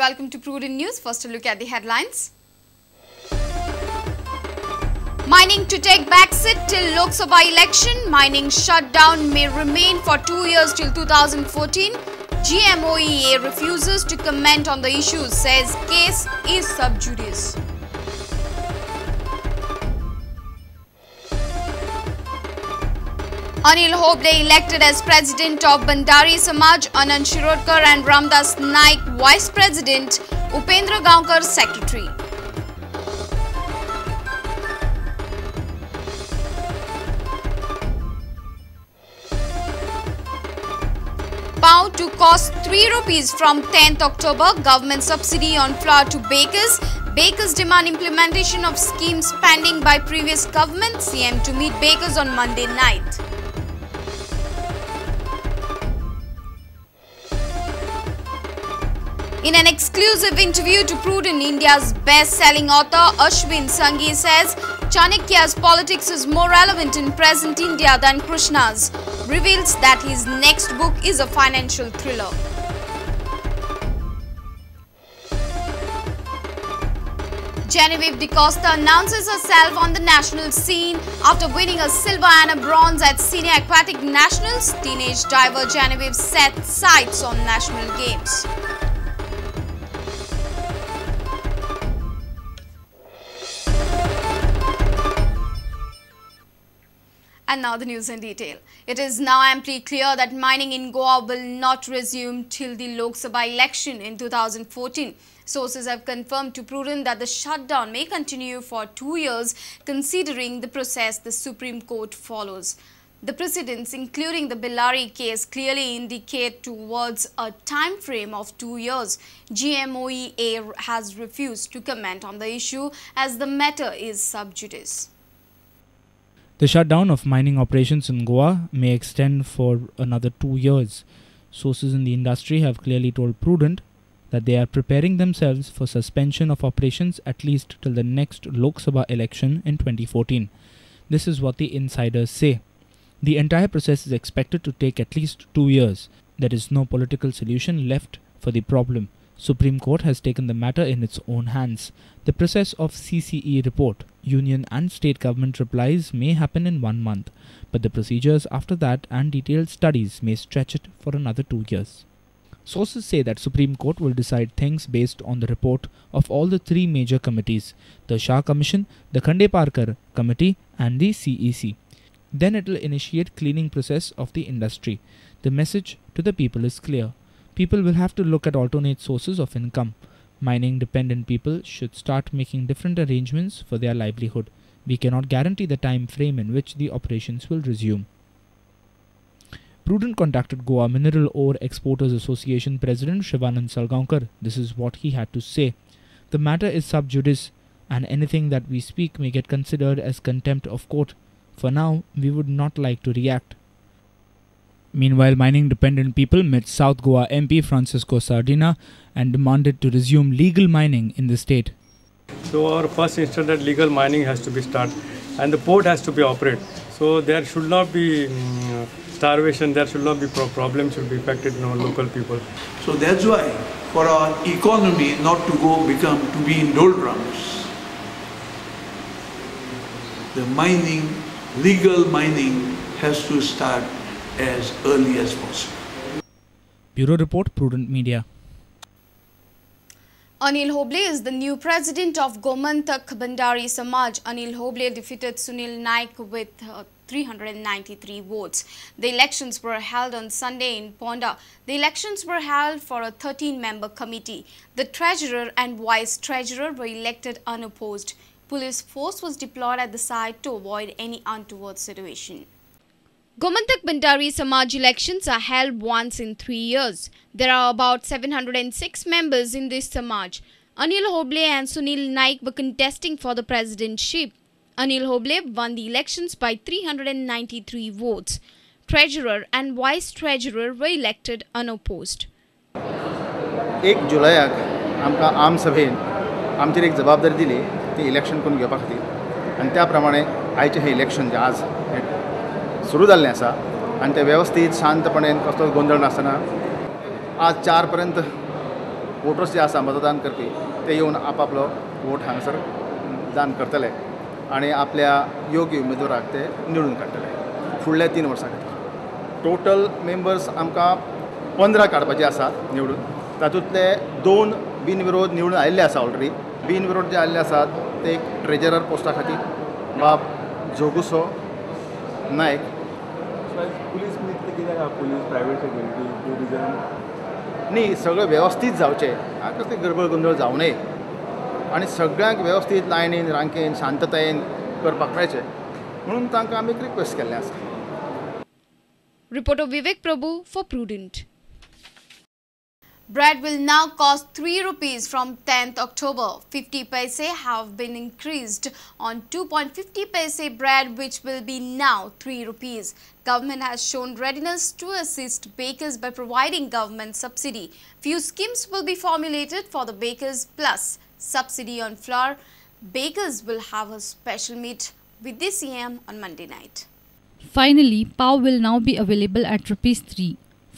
welcome to Prudent News. First a look at the headlines. Mining to take backseat till Lok Sabha election. Mining shutdown may remain for 2 years till 2014. GMOEA refuses to comment on the issue, says case is subjudice. Anil Hoble elected as president of Bandari Samaj, Anand Shirodkar and Ramdas Naik vice president, Upendra Gaonkar secretary. Pav to cost 3 rupees from 10th October. Government subsidy on flour to bakers. Bakers demand implementation of schemes pending by previous government. CM to meet bakers on Monday night. In an exclusive interview to Prudent, India's best-selling author Ashwin Sanghi says Chanakya's politics is more relevant in present India than Krishna's. Reveals that his next book is a financial thriller. Genevieve De Costa announces herself on the national scene after winning a silver and a bronze at Senior Aquatic Nationals. Teenage diver Genevieve set sights on national games. And now the news in detail. It is now amply clear that mining in Goa will not resume till the Lok Sabha election in 2014. Sources have confirmed to Prudent that the shutdown may continue for 2 years, considering the process the Supreme Court follows. The precedents, including the Bellary case, clearly indicate towards a time frame of 2 years. GMOEA has refused to comment on the issue as the matter is sub judice. The shutdown of mining operations in Goa may extend for another 2 years. Sources in the industry have clearly told Prudent that they are preparing themselves for suspension of operations at least till the next Lok Sabha election in 2014. This is what the insiders say. The entire process is expected to take at least 2 years. There is no political solution left for the problem. Supreme Court has taken the matter in its own hands. The process of CCE report, union and state government replies may happen in 1 month, but the procedures after that and detailed studies may stretch it for another 2 years. Sources say that Supreme Court will decide things based on the report of all the 3 major committees, the Shah Commission, the Khande Parkar Committee and the CEC. Then it will initiate cleaning process of the industry. The message to the people is clear. People will have to look at alternate sources of income. Mining-dependent people should start making different arrangements for their livelihood. We cannot guarantee the time frame in which the operations will resume. Prudent contacted Goa Mineral Ore Exporters Association President Shivanand Salgaonkar. This is what he had to say. The matter is sub judice and anything that we speak may get considered as contempt of court. For now, we would not like to react. Meanwhile, mining-dependent people met South Goa MP Francisco Sardina and demanded to resume legal mining in the state. So our first instance that legal mining has to be started and the port has to be operated. So there should not be starvation, there should not be problems should be affected in our local people. So that's why for our economy not to be in doldrums, the mining, legal mining has to start as early as possible. Bureau Report, Prudent Media. Anil Hoble is the new president of Gomantak Bandari Samaj. Anil Hoble defeated Sunil Naik with 393 votes. The elections were held on Sunday in Ponda. The elections were held for a 13-member committee. The treasurer and vice treasurer were elected unopposed. Police force was deployed at the site to avoid any untoward situation. Gomantak Bandari Samaj elections are held once in 3 years. There are about 706 members in this Samaj. Anil Hoble and Sunil Naik were contesting for the presidentship. Anil Hoble won the elections by 393 votes. Treasurer and vice treasurer were elected unopposed. 1 जुलैक आमकां आम सभेन आमचेर एक जबाबदारी दिली ती election करून घेवपा खातीर आनी त्या प्रमाणे आयचें हें इलेक्शन जें आज सुरू जाल्लें आसा आनी तें वेवस्थीत शांतपणान कसलोच गोंधळ नासतना आज 4 पर्यंत वोटर्स जे आसा मतदान करपी ते येवन आपापलो वोट हांगासर दान करतले आनी आपल्या योग्य उमेदवाराक ते निवडून काडटले फुडल्या 3 वर्सां खातीर. टोटल मेंबर्स आमकां 15 काडपाचे आसा निवडून. तातूंतले 2 बिनविरोध निवडून आयिल्ले आसा ऑलरेडी. बिनविरोध जे आयिल्ले आसात ते एक ट्रेजरर पोस्टा खातीर बाब जोगुसो नायक. पुलीस पुलीस प्रायवेट सेक्युरिटी न्ही सगळें वेवस्थीत जावचें कसली गडबड गोंधळ जावं नये आनी सगळ्यांक वेवस्थीत लायनीन रांकेन शांततायेन करपाक मेळचें म्हणून तांकां आमी रिक्वेस्ट केल्लें आसा. Reporter Vivek Prabhu for Prudent. Bread will now cost 3 rupees from 10th October. 50 paise have been increased on 2.50 paise bread, which will be now 3 rupees. Government has shown readiness to assist bakers by providing government subsidy. Few schemes will be formulated for the bakers plus subsidy on flour. Bakers will have a special meet with the CM on Monday night. Finally, pav will now be available at Rs 3.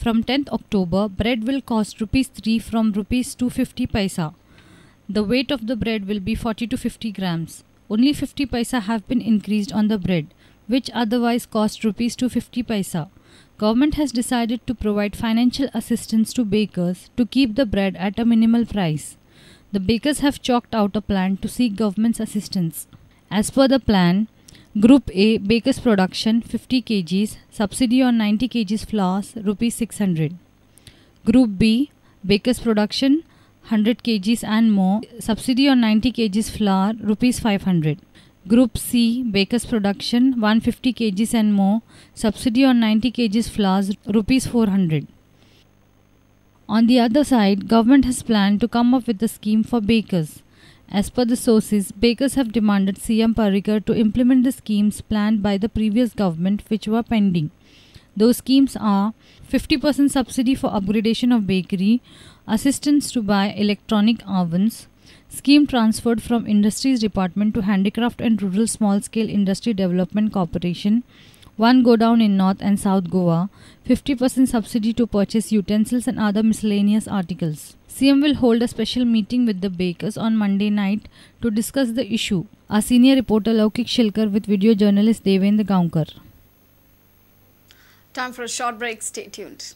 From 10th October, bread will cost Rs 3 from Rs 250 paisa. The weight of the bread will be 40 to 50 grams. Only 50 paisa have been increased on the bread, which otherwise cost Rs 250 paisa. Government has decided to provide financial assistance to bakers to keep the bread at a minimal price. The bakers have chalked out a plan to seek government's assistance. As per the plan, Group A, Bakers Production 50 kgs, subsidy on 90 kgs flours Rs 600. Group B, Bakers Production 100 kgs and more, subsidy on 90 kgs flour Rs 500. Group C, Bakers Production 150 kgs and more, subsidy on 90 kgs flours Rs 400. On the other side, government has planned to come up with a scheme for bakers. As per the sources, bakers have demanded CM Parrikar to implement the schemes planned by the previous government which were pending. Those schemes are 50% subsidy for upgradation of bakery, assistance to buy electronic ovens, scheme transferred from Industries Department to Handicraft and Rural Small Scale Industry Development Corporation, one go down in North and South Goa, 50% subsidy to purchase utensils and other miscellaneous articles. CM will hold a special meeting with the bakers on Monday night to discuss the issue. Our senior reporter Laukik Shilkar with video journalist Devendra Gaonkar. Time for a short break. Stay tuned.